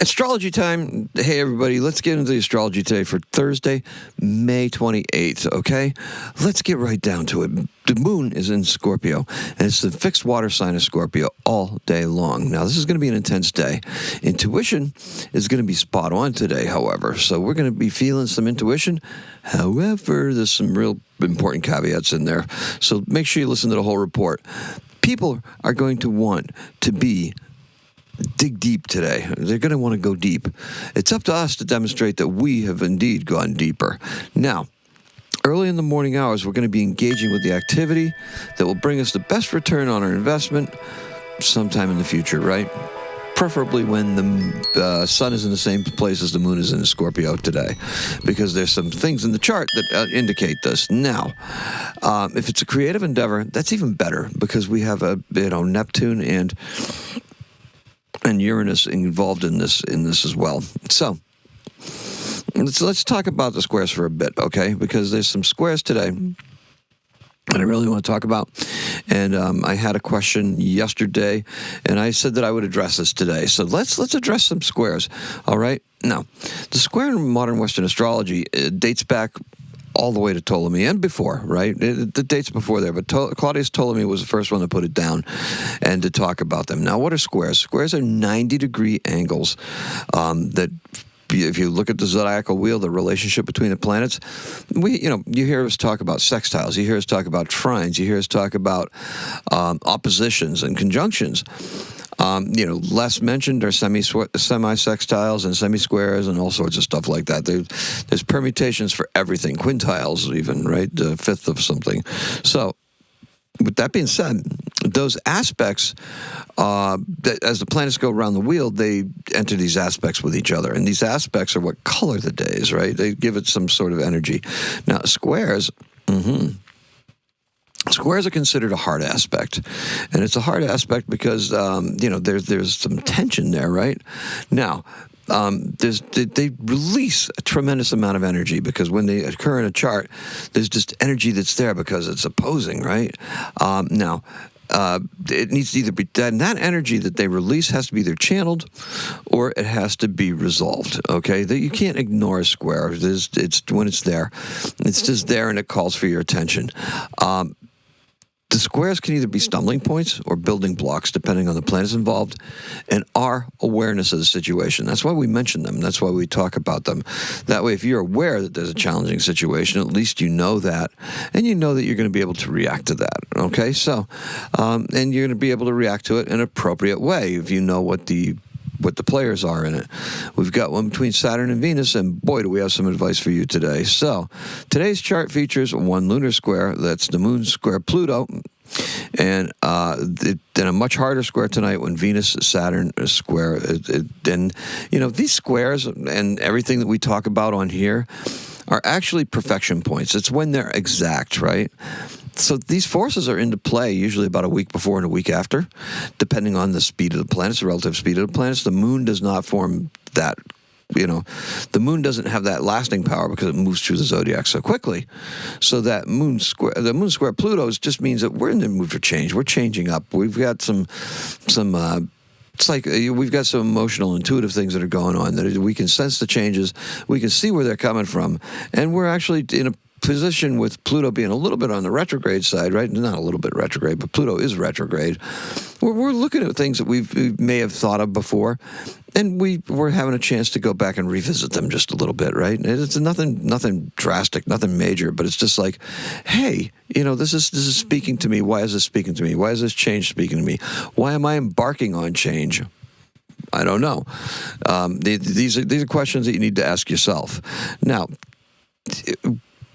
Astrology time. Hey, everybody, let's get into the astrology today for Thursday, May 28th, okay? Let's get right down to it. The moon is in Scorpio, and it's the fixed water sign of Scorpio all day long. Now, this is going to be an intense day. Intuition is going to be spot on today, however, so we're going to be feeling some intuition. However, there's some real important caveats in there, so make sure you listen to the whole report. People are going to want to dig deep today. They're going to want to go deep. It's up to us to demonstrate that we have indeed gone deeper. Now, early in the morning hours, we're going to be engaging with the activity that will bring us the best return on our investment sometime in the future, right? Preferably when the sun is in the same place as the moon is in Scorpio today, because there's some things in the chart that indicate this. Now, if it's a creative endeavor, that's even better, because we have Neptune and Uranus involved in this as well. So let's talk about the squares for a bit, okay? Because there's some squares today that I really want to talk about. And I had a question yesterday, and I said that I would address this today. So let's address some squares, all right? Now, the square in modern Western astrology dates back all the way to Ptolemy and before, right? The dates before there, but Claudius Ptolemy was the first one to put it down and to talk about them. Now, what are squares? Squares are 90-degree angles that, if you look at the zodiacal wheel, the relationship between the planets, you hear us talk about sextiles, you hear us talk about trines, you hear us talk about oppositions and conjunctions. Less mentioned are semi-sextiles and semi-squares and all sorts of stuff like that. There's permutations for everything, quintiles even, right? The fifth of something. So, with that being said, those aspects, as the planets go around the wheel, they enter these aspects with each other. And these aspects are what color the days, right? They give it some sort of energy. Now, squares... Squares are considered a hard aspect, and it's a hard aspect because there's some tension there, right? Now, they release a tremendous amount of energy, because when they occur in a chart, there's just energy that's there because it's opposing, right? It needs to either be dead, and that energy that they release has to be either channeled or it has to be resolved, okay? You can't ignore a square. It's when it's there. It's just there, and it calls for your attention. The squares can either be stumbling points or building blocks, depending on the planets involved, and our awareness of the situation. That's why we mention them. That's why we talk about them. That way, if you're aware that there's a challenging situation, at least you know that, and you know that you're going to be able to react to that, okay? So, and you're going to be able to react to it in an appropriate way if you know what the players are in it. We've got one between Saturn and Venus, and boy, do we have some advice for you today. So, today's chart features one lunar square, that's the moon square Pluto, and then a much harder square tonight when Venus-Saturn is square. And, these squares and everything that we talk about on here are actually perfection points. It's when they're exact, right? So these forces are into play usually about a week before and a week after, depending on the speed of the planets, the relative speed of the planets. The moon does not form that, the moon doesn't have that lasting power because it moves through the zodiac so quickly. So that the moon square Pluto just means that we're in the mood for change. We're changing up. We've got some it's like we've got some emotional, intuitive things that are going on that we can sense the changes. We can see where they're coming from, and we're actually in a position with Pluto being a little bit on the retrograde side, right? Not a little bit retrograde, but Pluto is retrograde. We're looking at things that we may have thought of before, and we're having a chance to go back and revisit them just a little bit, right? It's nothing drastic, nothing major, but it's just like, hey, this is speaking to me. Why is this speaking to me? Why is this change speaking to me? Why am I embarking on change? I don't know. These are questions that you need to ask yourself. Now,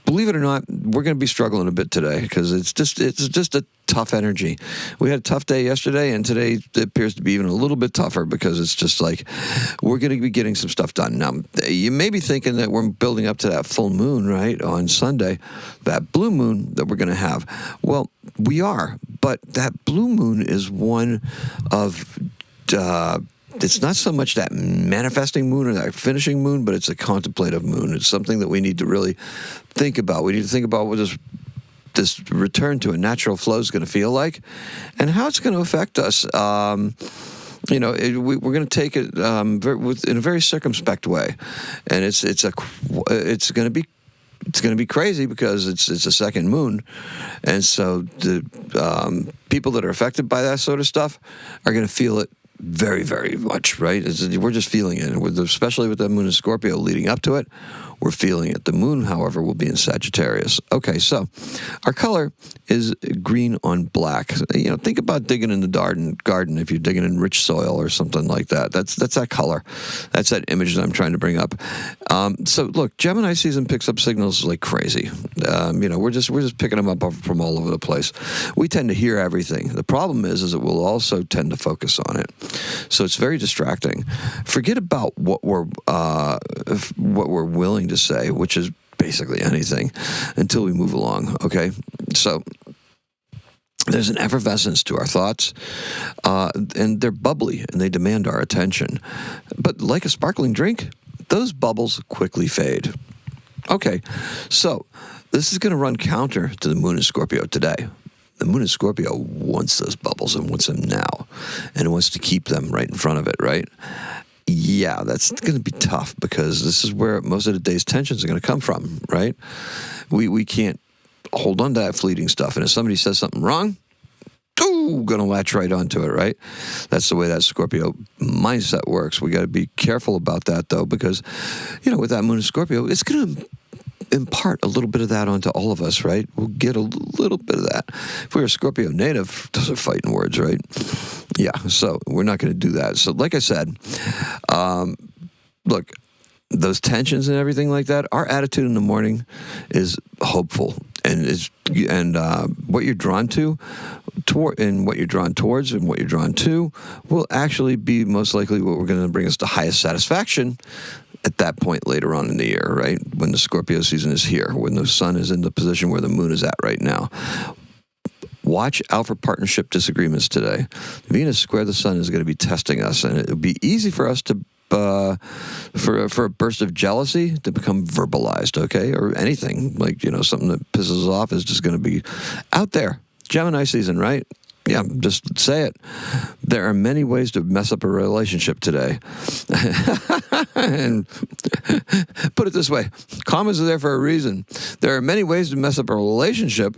believe it or not, we're going to be struggling a bit today because it's just a tough energy. We had a tough day yesterday, and today it appears to be even a little bit tougher because it's just like we're going to be getting some stuff done. Now, you may be thinking that we're building up to that full moon, right, on Sunday, that blue moon that we're going to have. Well, we are, but that blue moon is one of... it's not so much that manifesting moon or that finishing moon, but it's a contemplative moon. It's something that we need to really think about. We need to think about what this return to a natural flow is going to feel like and how it's going to affect us we're going to take it in a very circumspect way, and it's going to be. It's going to be crazy because it's a second moon, and so the people that are affected by that sort of stuff are going to feel it very, very much, right? We're just feeling it, especially with the moon in Scorpio leading up to it. We're feeling it. The moon, however, will be in Sagittarius. Okay, so our color is green on black. Think about digging in the garden if you're digging in rich soil or something like that. That's that color. That's that image that I'm trying to bring up. So look, Gemini season picks up signals like crazy. We're just picking them up from all over the place. We tend to hear everything. The problem is it will also tend to focus on it. So it's very distracting. Forget about what we're willing to say, which is basically anything, until we move along, okay? So there's an effervescence to our thoughts, and they're bubbly, and they demand our attention. But like a sparkling drink, those bubbles quickly fade. Okay, so this is going to run counter to the moon in Scorpio today. The moon in Scorpio wants those bubbles and wants them now, and it wants to keep them right in front of it, right? Yeah, that's going to be tough because this is where most of the day's tensions are going to come from, right? We can't hold on to that fleeting stuff. And if somebody says something wrong, going to latch right onto it, right? That's the way that Scorpio mindset works. We got to be careful about that, though, because, with that moon in Scorpio, it's going to impart a little bit of that onto all of us, right? We'll get a little bit of that. If we're a Scorpio native, those are fighting words, right? Yeah, so we're not going to do that. So like I said, look, those tensions and everything like that, our attitude in the morning is hopeful. And what you're drawn to, and what you're drawn towards and what you're drawn to will actually be most likely what we're going to bring us to highest satisfaction at that point later on in the year, right? When the Scorpio season is here, when the sun is in the position where the moon is at right now. Watch out for partnership disagreements today. Venus square the sun is going to be testing us, and it would be easy for us to for a burst of jealousy to become verbalized, okay? Or anything, like, something that pisses us off is just going to be out there. Gemini season, right? Yeah, just say it. There are many ways to mess up a relationship today. And put it this way, commas are there for a reason. There are many ways to mess up a relationship.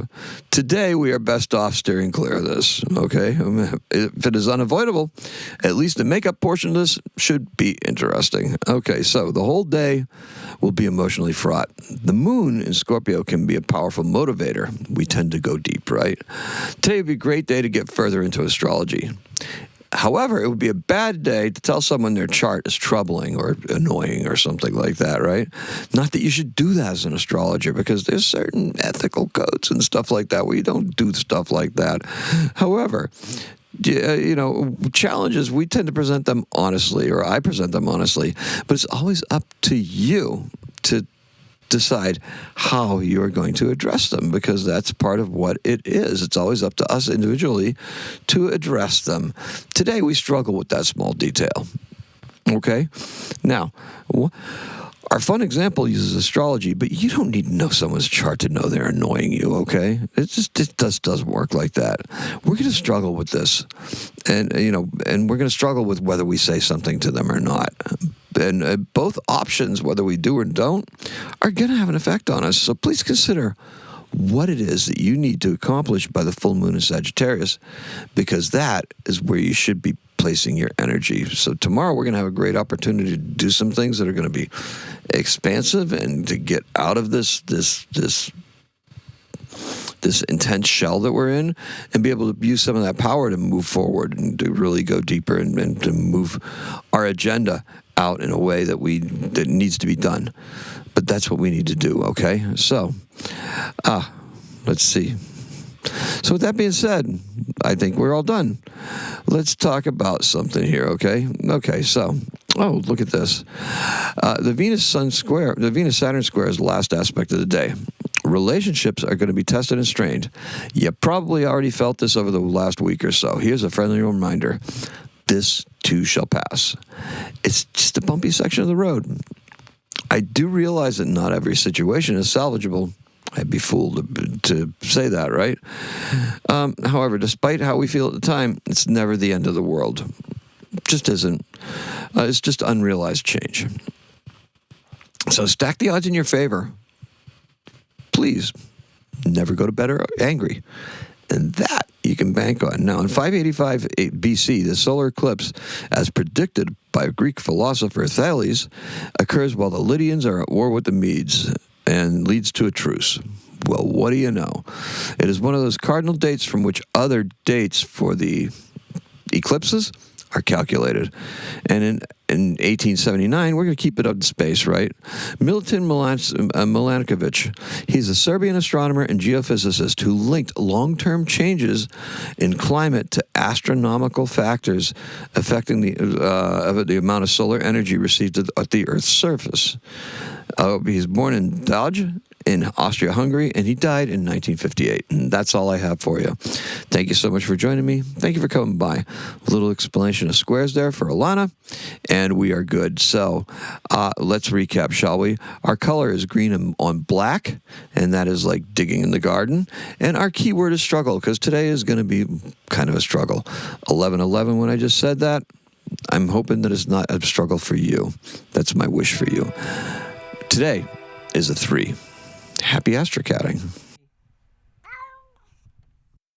Today, we are best off steering clear of this, okay? If it is unavoidable, at least the makeup portion of this should be interesting. Okay, so the whole day will be emotionally fraught. The moon in Scorpio can be a powerful motivator. We tend to go deep, right? Today would be a great day to get further into astrology. However, it would be a bad day to tell someone their chart is troubling or annoying or something like that, right? Not that you should do that as an astrologer, because there's certain ethical codes and stuff like that where you don't do stuff like that. However, challenges, we tend to present them honestly, or I present them honestly, but it's always up to you to decide how you're going to address them, because that's part of what it is. It's always up to us individually to address them. Today, we struggle with that small detail. Okay? Now, our fun example uses astrology, but you don't need to know someone's chart to know they're annoying you, okay? It just doesn't work like that. We're going to struggle with this, and we're going to struggle with whether we say something to them or not. And both options, whether we do or don't, are going to have an effect on us. So please consider what it is that you need to accomplish by the full moon in Sagittarius, because that is where you should be placing your energy. So tomorrow we're going to have a great opportunity to do some things that are going to be expansive and to get out of this intense shell that we're in, and be able to use some of that power to move forward and to really go deeper and to move our agenda out in a way that needs to be done. But that's what we need to do, okay? So, let's see. So with that being said, I think we're all done. Let's talk about something here, okay? Okay, so, look at this. The Venus-Saturn square is the last aspect of the day. Relationships are going to be tested and strained. You probably already felt this over the last week or so. Here's a friendly reminder. This too shall pass. It's just a bumpy section of the road. I do realize that not every situation is salvageable. I'd be fooled to say that, right? However, despite how we feel at the time, it's never the end of the world. just isn't. It's just unrealized change. So stack the odds in your favor. Please never go to bed angry. And that you can bank on. Now, in 585 BC, the solar eclipse, as predicted by Greek philosopher Thales, occurs while the Lydians are at war with the Medes and leads to a truce. Well, what do you know? It is one of those cardinal dates from which other dates for the eclipses are calculated. And in 1879, we're going to keep it up in space, right? Milutin Milankovic, he's a Serbian astronomer and geophysicist who linked long-term changes in climate to astronomical factors affecting the amount of solar energy received at the Earth's surface. He's born in Dodge in Austria-Hungary, and he died in 1958. And that's all I have for you. Thank you so much for joining me. Thank you for coming by. A little explanation of squares there for Alana, and we are good. So let's recap, shall we? Our color is green on black, and that is like digging in the garden. And our keyword is struggle, because today is going to be kind of a struggle. 11:11 when I just said that. I'm hoping that it's not a struggle for you. That's my wish for you. Today is a 3. Happy astrocatting.